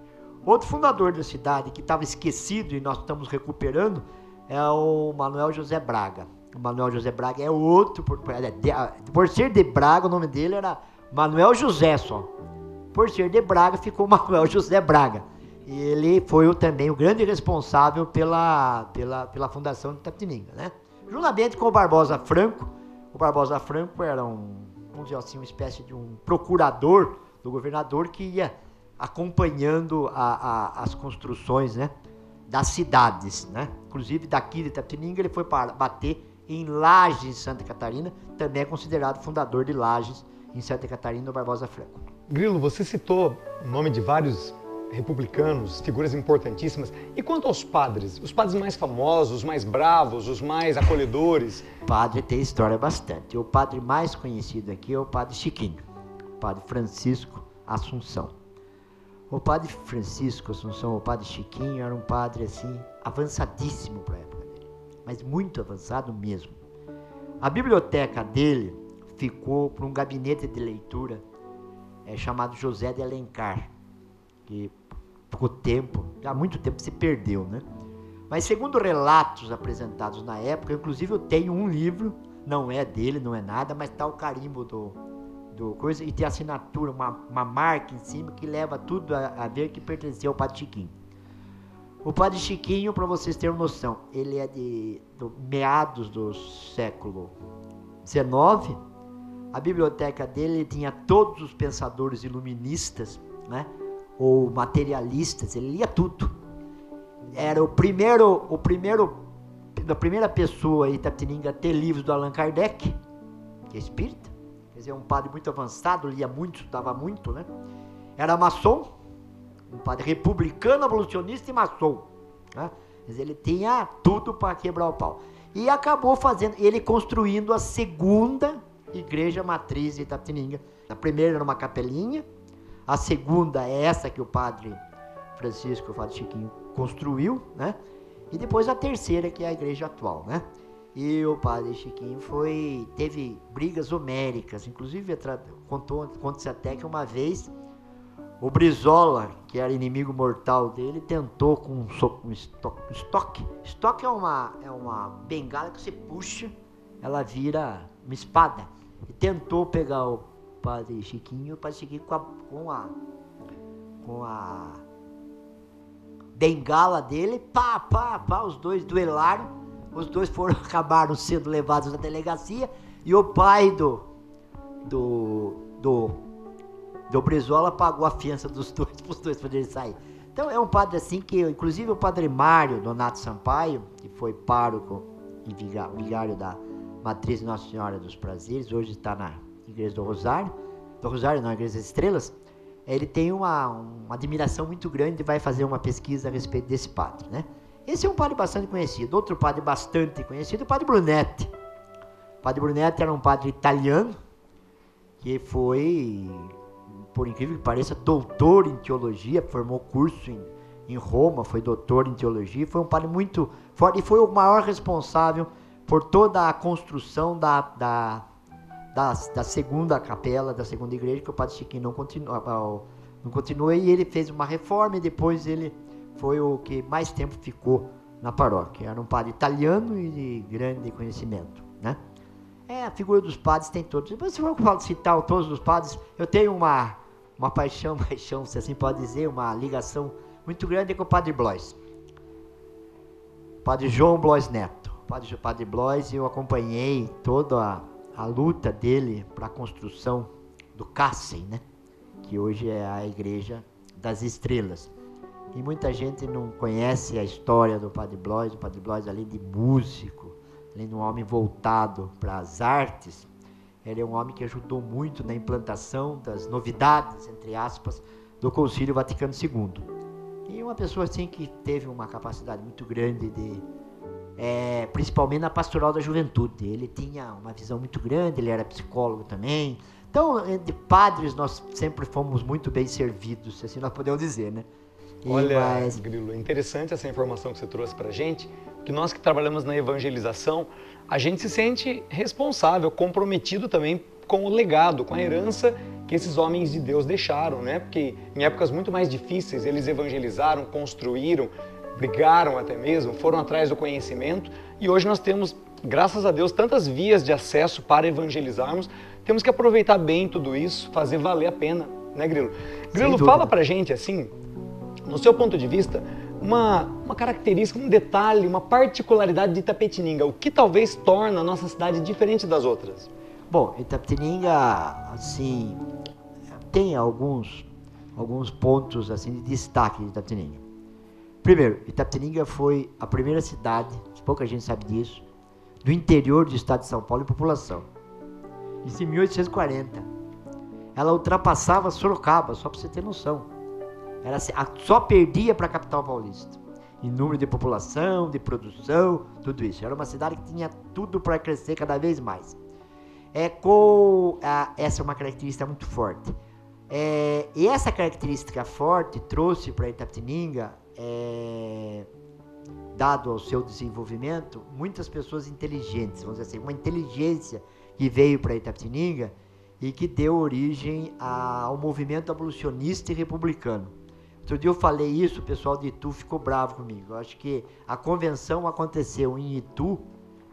Outro fundador da cidade que estava esquecido e nós estamos recuperando é o Manuel José Braga. O Manuel José Braga é outro, por ser de Braga, o nome dele era Manuel José só. Por ser de Braga, ficou Manuel José Braga. E ele foi também o grande responsável pela fundação de Itapetininga, né? Juntamente com o Barbosa Franco. O Barbosa Franco era vamos dizer assim, uma espécie de um procurador do governador que ia acompanhando as construções, né, das cidades, né? Inclusive daqui de Itapetininga ele foi para bater em Lages, Santa Catarina, também é considerado fundador de Lages em Santa Catarina, o Barbosa Franco. Grilo, você citou o nome de vários republicanos, figuras importantíssimas. E quanto aos padres? Os padres mais famosos, os mais bravos, os mais acolhedores? Padre tem história bastante. O padre mais conhecido aqui é o padre Chiquinho, o padre Francisco Assunção. O padre Francisco Assunção, o padre Chiquinho, era um padre assim, avançadíssimo para a época dele, mas muito avançado mesmo. A biblioteca dele ficou para um gabinete de leitura chamado José de Alencar, que há muito tempo se perdeu, né? Mas segundo relatos apresentados na época, inclusive eu tenho um livro, não é dele, não é nada, mas está o carimbo do coisa, e tem a assinatura, uma marca em cima que leva tudo a ver que pertenceu ao padre Chiquinho. O padre Chiquinho, para vocês terem noção, ele é do meados do século XIX. A biblioteca dele tinha todos os pensadores iluministas, né? Ou materialistas, ele lia tudo. Era a primeira pessoa em Itapetininga a ter livros do Allan Kardec, que é espírita. Quer dizer, um padre muito avançado, lia muito, estudava muito, né? Era maçom, um padre republicano, abolicionista e maçom, né? Quer dizer, ele tinha tudo para quebrar o pau. E acabou ele construindo a segunda igreja matriz de Itapetininga. A primeira era uma capelinha, a segunda é essa que o padre Francisco, o padre Chiquinho, construiu, né? E depois a terceira, que é a igreja atual, né? E o padre Chiquinho teve brigas homéricas, inclusive conta-se até que uma vez o Brizola, que era inimigo mortal dele, tentou com um estoque. Estoque é uma bengala que você puxa, ela vira uma espada. E tentou pegar o padre Chiquinho com a bengala dele, os dois duelaram. Os dois acabaram sendo levados na delegacia e o pai do Brizola pagou a fiança dos dois para os dois poderem sair. Então é um padre assim que, inclusive o padre Mário Donato Sampaio, que foi pároco e vigário da Matriz de Nossa Senhora dos Prazeres, hoje está na Igreja do Rosário, na Igreja das Estrelas, ele tem uma admiração muito grande e vai fazer uma pesquisa a respeito desse padre, né? Esse é um padre bastante conhecido. Outro padre bastante conhecido é o padre Brunetti. O padre Brunetti era um padre italiano que foi, por incrível que pareça, doutor em teologia, formou curso em Roma, foi doutor em teologia, foi um padre muito forte e foi o maior responsável por toda a construção da segunda capela, da segunda igreja, que o padre Chiquinho não continuou, e ele fez uma reforma e depois ele foi o que mais tempo ficou na paróquia. Era um padre italiano e de grande conhecimento, né? A figura dos padres tem todos. Mas se for citar todos os padres, eu tenho uma paixão, se assim pode dizer, uma ligação muito grande com o padre Blois. Padre João Blois Neto. O padre Blois, eu acompanhei toda a luta dele para a construção do Cássem, né? Que hoje é a Igreja das Estrelas. E muita gente não conhece a história do padre Blois. O padre Blois, além de músico, além de um homem voltado para as artes, ele é um homem que ajudou muito na implantação das novidades, entre aspas, do Concílio Vaticano II. E uma pessoa assim que teve uma capacidade muito grande principalmente na pastoral da juventude. Ele tinha uma visão muito grande, ele era psicólogo também. Então, de padres, nós sempre fomos muito bem servidos, se assim nós podemos dizer, né? Olha, Grilo, é interessante essa informação que você trouxe para a gente, que nós que trabalhamos na evangelização, a gente se sente responsável, comprometido também com o legado, com a herança que esses homens de Deus deixaram, né? Porque em épocas muito mais difíceis, eles evangelizaram, construíram, brigaram até mesmo, foram atrás do conhecimento, e hoje nós temos, graças a Deus, tantas vias de acesso para evangelizarmos. Temos que aproveitar bem tudo isso, fazer valer a pena, né, Grilo? Grilo, fala pra gente, assim, no seu ponto de vista, uma característica, um detalhe, uma particularidade de Itapetininga, o que talvez torna a nossa cidade diferente das outras? Bom, Itapetininga, assim, tem alguns pontos assim de destaque de Itapetininga. Primeiro, Itapetininga foi a primeira cidade, pouca gente sabe disso, do interior do estado de São Paulo em população. Isso em 1840. ela ultrapassava Sorocaba, só para você ter noção. Só perdia para a capital paulista. Em número de população, de produção, tudo isso. Era uma cidade que tinha tudo para crescer cada vez mais. Essa é uma característica muito forte. E essa característica forte trouxe para Itapetininga, dado ao seu desenvolvimento, muitas pessoas inteligentes, vamos dizer assim, uma inteligência que veio para Itapetininga e que deu origem ao movimento abolicionista e republicano. Outro dia eu falei isso, o pessoal de Itu ficou bravo comigo. Eu acho que a convenção aconteceu em Itu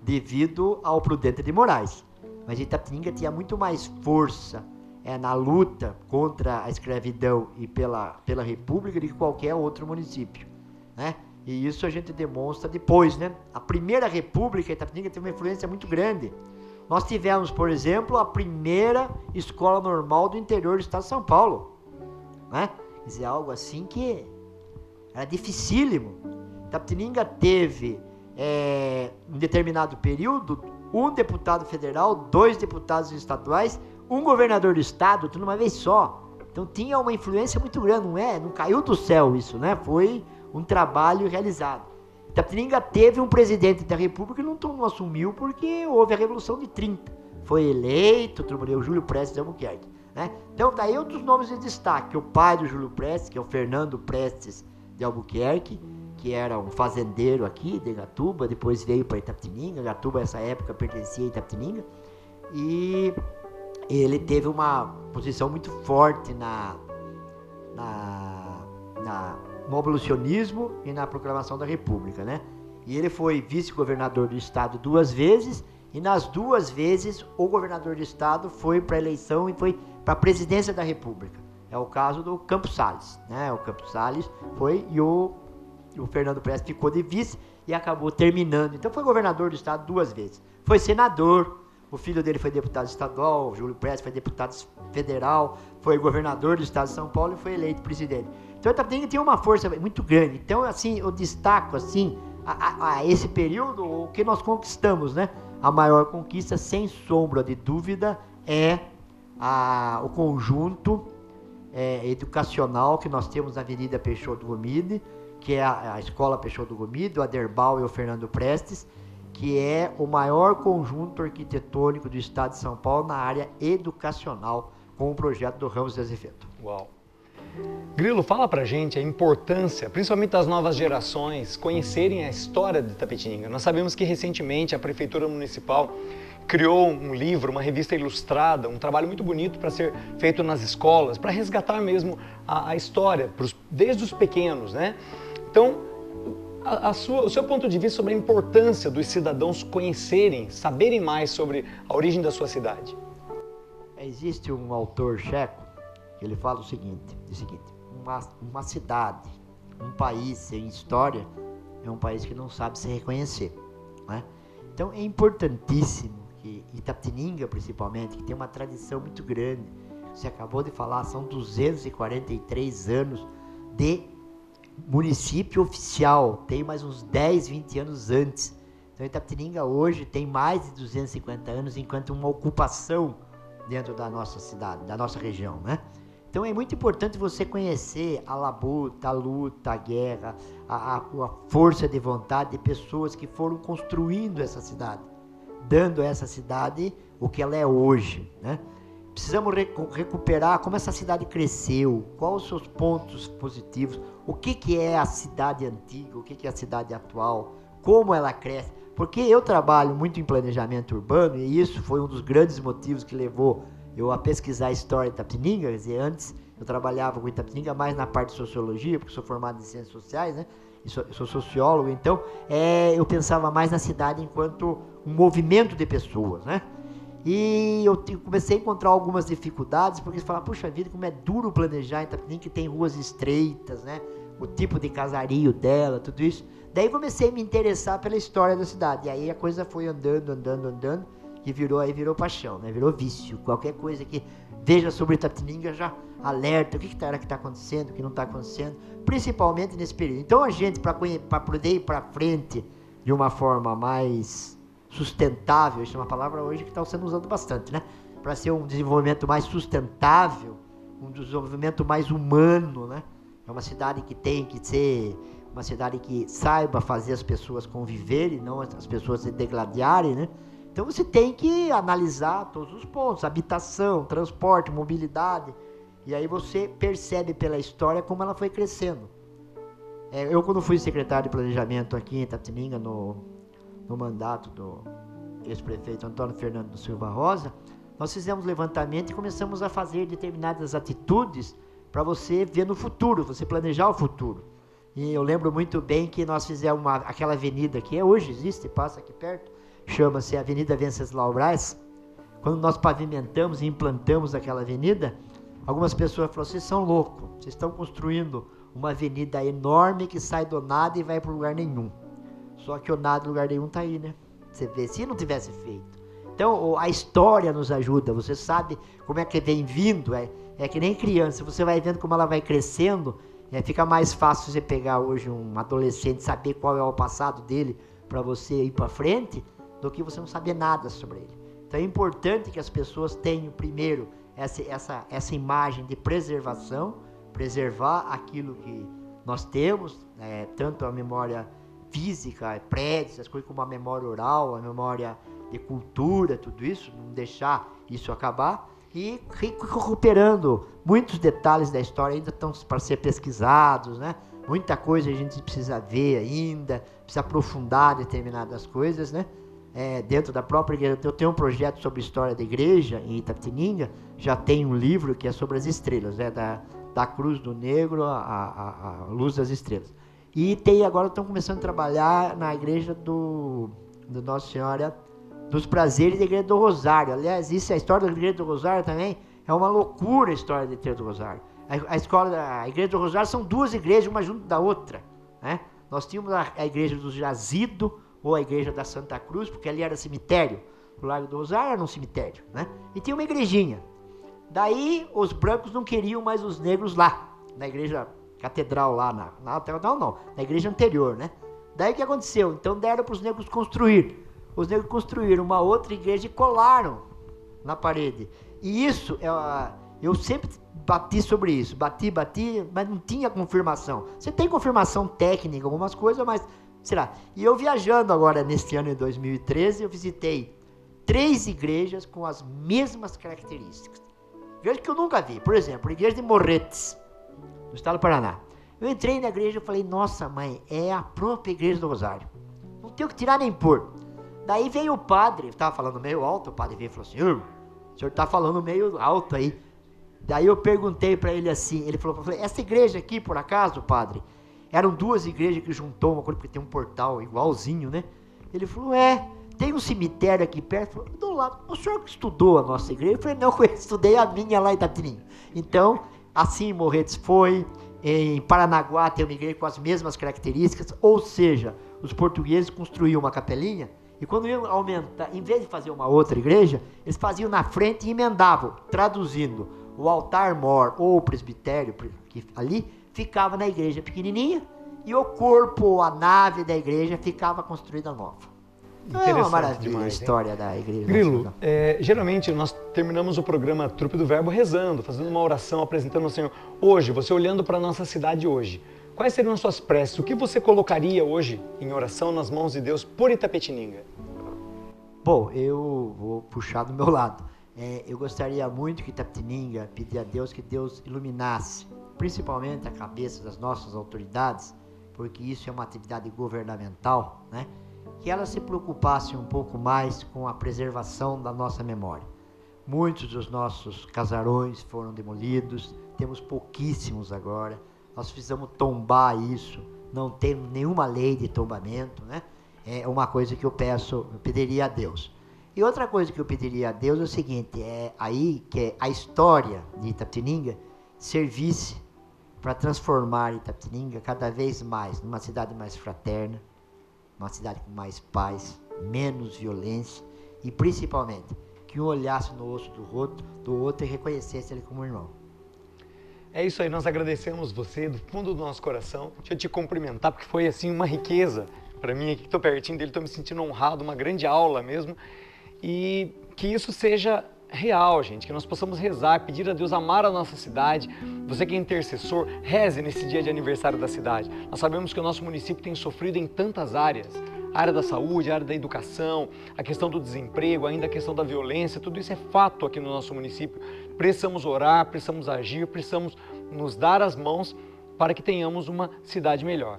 devido ao Prudente de Moraes. Mas Itapetininga tinha muito mais força na luta contra a escravidão e pela república do que qualquer outro município, né? E isso a gente demonstra depois, né? A primeira república, Itapetininga teve uma influência muito grande. Nós tivemos, por exemplo, a primeira escola normal do interior do estado de São Paulo, né? Quer dizer, algo assim que era dificílimo. Itapetininga teve, em determinado período, um deputado federal, 2 deputados estaduais, um governador do estado, tudo uma vez só. Então tinha uma influência muito grande, não caiu do céu isso, né? Foi um trabalho realizado. Itapetininga teve um presidente da república que não assumiu porque houve a Revolução de 30. Foi eleito, o Júlio Prestes de Albuquerque, né? Então daí outros nomes de destaque, o pai do Júlio Prestes, que é o Fernando Prestes de Albuquerque, que era um fazendeiro aqui de Gatuba, depois veio para Itapetininga. Gatuba nessa época pertencia a Itapetininga, e ele teve uma posição muito forte no abolicionismo e na proclamação da República, né? E ele foi vice-governador do estado 2 vezes, e nas 2 vezes o governador do estado foi para a eleição e foi para a presidência da República. É o caso do Campos Salles, né? O Campos Salles foi, e o Fernando Prestes ficou de vice e acabou terminando. Então foi governador do estado 2 vezes. Foi senador, o filho dele foi deputado estadual, o Júlio Prestes foi deputado federal, foi governador do estado de São Paulo e foi eleito presidente. Então Itapetininga tinha uma força muito grande. Então, assim, eu destaco, assim, a esse período, o que nós conquistamos, né? A maior conquista, sem sombra de dúvida, é o conjunto educacional que nós temos na Avenida Peixoto Gomide, que é a Escola Peixoto Gomide, o Aderbal e o Fernando Prestes, que é o maior conjunto arquitetônico do estado de São Paulo na área educacional, com o projeto do Ramos de Azevedo. Uau! Grilo, fala pra gente a importância, principalmente das novas gerações, conhecerem a história de Itapetininga. Nós sabemos que recentemente a Prefeitura Municipal criou um livro, uma revista ilustrada, um trabalho muito bonito para ser feito nas escolas, para resgatar mesmo a história, desde os pequenos, né? Então, o seu ponto de vista sobre a importância dos cidadãos conhecerem, saberem mais sobre a origem da sua cidade. Existe um autor checo que ele fala o seguinte, uma cidade, um país sem história é um país que não sabe se reconhecer, né? Então é importantíssimo que Itapetininga, principalmente, que tem uma tradição muito grande, você acabou de falar, são 243 anos de município oficial, tem mais uns 10, 20 anos antes. Então Itapetininga hoje tem mais de 250 anos enquanto uma ocupação dentro da nossa cidade, da nossa região, né? Então é muito importante você conhecer a labuta, a luta, a guerra, a força de vontade de pessoas que foram construindo essa cidade, dando a essa cidade o que ela é hoje, né? Precisamos recuperar como essa cidade cresceu, quais os seus pontos positivos, o que é a cidade antiga, o que é a cidade atual, como ela cresce. Porque eu trabalho muito em planejamento urbano e isso foi um dos grandes motivos que levou eu a pesquisar a história de Itapetininga. Quer dizer, antes eu trabalhava com Itapetininga mais na parte de sociologia, porque sou formado em ciências sociais, né? E sou sociólogo, então eu pensava mais na cidade enquanto um movimento de pessoas, né? E eu comecei a encontrar algumas dificuldades, porque você fala, puxa vida, como é duro planejar em Itapetininga, que tem ruas estreitas, né? O tipo de casario dela, tudo isso. Daí comecei a me interessar pela história da cidade, e aí a coisa foi andando, que virou paixão, né? Virou vício. Qualquer coisa que veja sobre Itapetininga já alerta o que está acontecendo, o que não está acontecendo, principalmente nesse período. Então a gente, para poder ir para frente de uma forma mais sustentável, isso é uma palavra hoje que está sendo usado bastante, né? para ser um desenvolvimento mais sustentável, um desenvolvimento mais humano, né? É uma cidade que tem que ser uma cidade que saiba fazer as pessoas conviverem, não as pessoas se degladiarem, né? Então você tem que analisar todos os pontos, habitação, transporte, mobilidade, e aí você percebe pela história como ela foi crescendo. Eu, quando fui secretário de planejamento aqui em Itapetininga, no mandato do ex-prefeito Antônio Fernando da Silva Rosa, nós fizemos levantamento e começamos a fazer determinadas atitudes para você ver no futuro, você planejar o futuro. E eu lembro muito bem que nós fizemos aquela avenida que hoje existe, passa aqui perto, chama-se Avenida Venceslau Braz. Quando nós pavimentamos e implantamos aquela avenida, algumas pessoas falaram, vocês são loucos, vocês estão construindo uma avenida enorme que sai do nada e vai para lugar nenhum. Só que o nada do lugar nenhum está aí, né? Você vê, se não tivesse feito. Então, a história nos ajuda, você sabe como é que vem vindo, é que nem criança, você vai vendo como ela vai crescendo, fica mais fácil você pegar hoje um adolescente, saber qual é o passado dele para você ir para frente, do que você não saber nada sobre ele. Então é importante que as pessoas tenham primeiro essa imagem de preservação, preservar aquilo que nós temos, tanto a memória física, prédios, as coisas como a memória oral, a memória de cultura, tudo isso, não deixar isso acabar, e recuperando muitos detalhes da história ainda estão para ser pesquisados, né? Muita coisa a gente precisa ver ainda, precisa aprofundar determinadas coisas, né? Dentro da própria igreja, eu tenho um projeto sobre história da igreja em Itapetininga, já tem um livro que é sobre as estrelas, né? Da Cruz do Negro à Luz das Estrelas. E agora estão começando a trabalhar na igreja do Nossa Senhora dos Prazeres da Igreja do Rosário. Aliás, isso, a história da Igreja do Rosário também é uma loucura, a história da Igreja do Rosário. A Igreja do Rosário são duas igrejas, uma junto da outra, né? Nós tínhamos a Igreja do Jazido, ou a Igreja da Santa Cruz, porque ali era cemitério. O Largo do Rosário era um cemitério, né? E tinha uma igrejinha. Daí, os brancos não queriam mais os negros lá, na igreja catedral lá, na igreja anterior, né? Daí o que aconteceu? Então deram para os negros construir. Os negros construíram uma outra igreja e colaram na parede. E isso, eu sempre bati sobre isso. Bati, mas não tinha confirmação. Você tem confirmação técnica, algumas coisas, mas, sei lá. E eu viajando agora, neste ano de 2013, eu visitei 3 igrejas com as mesmas características. Igreja que eu nunca vi. Por exemplo, a igreja de Morretes, no estado do Paraná. Eu entrei na igreja e falei, nossa mãe, é a própria igreja do Rosário. Não tem o que tirar nem pôr. Daí veio o padre, estava falando meio alto, o padre veio e falou assim, o senhor está falando meio alto aí. Daí eu perguntei para ele assim, ele falou, essa igreja aqui, por acaso, padre, eram 2 igrejas que juntou uma coisa, porque tem um portal igualzinho, né? Ele falou, tem um cemitério aqui perto. Falou, do lado, o senhor que estudou a nossa igreja? Eu falei, não, eu estudei a minha lá em Itapetininga. Então, assim Morretes foi, em Paranaguá tem uma igreja com as mesmas características, ou seja, os portugueses construíam uma capelinha, e quando iam aumentar, em vez de fazer uma outra igreja, eles faziam na frente e emendavam, traduzindo, o altar-mor ou o presbitério, que ali ficava na igreja pequenininha, e o corpo, a nave da igreja ficava construída nova. Então é uma maravilha demais, a história da igreja. Grilo, geralmente nós terminamos o programa Trupe do Verbo rezando, fazendo uma oração, apresentando ao Senhor. Hoje, você olhando para a nossa cidade hoje, quais seriam as suas preces? O que você colocaria hoje em oração nas mãos de Deus por Itapetininga? Bom, eu vou puxar do meu lado. Eu gostaria muito que Itapetininga, pedir a Deus que Deus iluminasse, principalmente a cabeça das nossas autoridades, porque isso é uma atividade governamental, né? Que elas se preocupassem um pouco mais com a preservação da nossa memória. Muitos dos nossos casarões foram demolidos, temos pouquíssimos agora, nós precisamos tombar isso, não tem nenhuma lei de tombamento, né? É uma coisa que eu pediria a Deus. E outra coisa que eu pediria a Deus é o seguinte, que a história de Itapetininga servisse para transformar Itapetininga cada vez mais numa cidade mais fraterna, uma cidade com mais paz, menos violência e principalmente que um olhasse no osso do outro e reconhecesse ele como irmão. É isso aí, nós agradecemos você do fundo do nosso coração. Deixa eu te cumprimentar, porque foi assim uma riqueza para mim aqui, que estou pertinho dele, estou me sentindo honrado, uma grande aula mesmo. E que isso seja real, gente, que nós possamos rezar, pedir a Deus amar a nossa cidade. Você que é intercessor, reze nesse dia de aniversário da cidade. Nós sabemos que o nosso município tem sofrido em tantas áreas. A área da saúde, a área da educação, a questão do desemprego, ainda a questão da violência, tudo isso é fato aqui no nosso município. Precisamos orar, precisamos agir, precisamos nos dar as mãos para que tenhamos uma cidade melhor.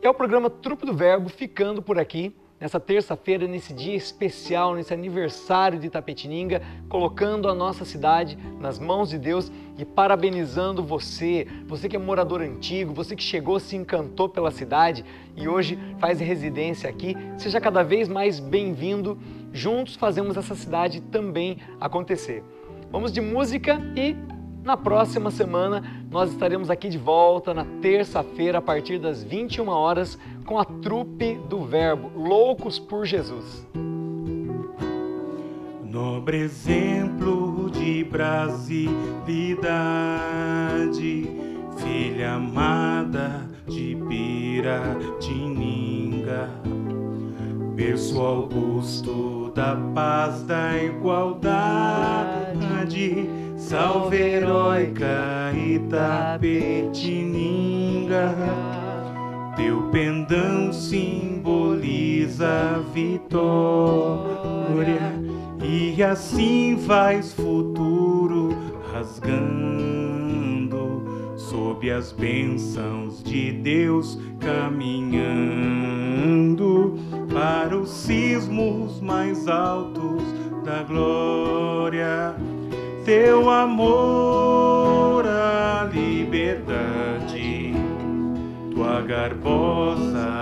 É o programa Trupe do Verbo ficando por aqui, nessa terça-feira, nesse dia especial, nesse aniversário de Itapetininga, colocando a nossa cidade nas mãos de Deus e parabenizando você que é morador antigo, você que chegou, se encantou pela cidade e hoje faz residência aqui, seja cada vez mais bem-vindo. Juntos fazemos essa cidade também acontecer. Vamos de música e na próxima semana nós estaremos aqui de volta na terça-feira a partir das 21 horas com a Trupe do Verbo, Loucos por Jesus. Nobre exemplo de brasilidade, filha amada de Piratininga, berço augusto da paz, da igualdade, salve heróica Itapetininga. Teu pendão simboliza a vitória e assim vais futuro rasgando sob as bênçãos de Deus, caminhando para os cismos mais altos da glória. Teu amor à liberdade, tua garbosa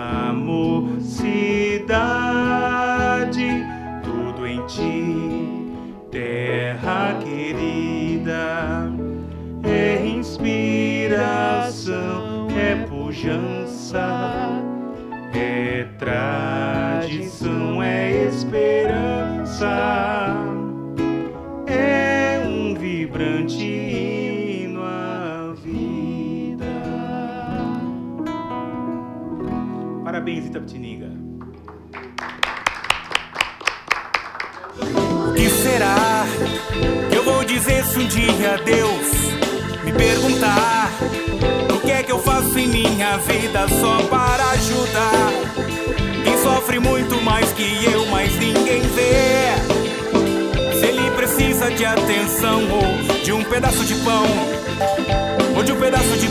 mocidade, tudo em ti, terra querida, é inspiração, é pujança, é tradição, é esperança, é um vibrante hino à vida. Parabéns, Itapetininga. O que será que eu vou dizer se um dia Deus me perguntar o que é que eu faço em minha vida só para ajudar quem sofre muito mais que eu, mas ninguém vê? Se ele precisa de atenção ou de um pedaço de pão ou de um pedaço de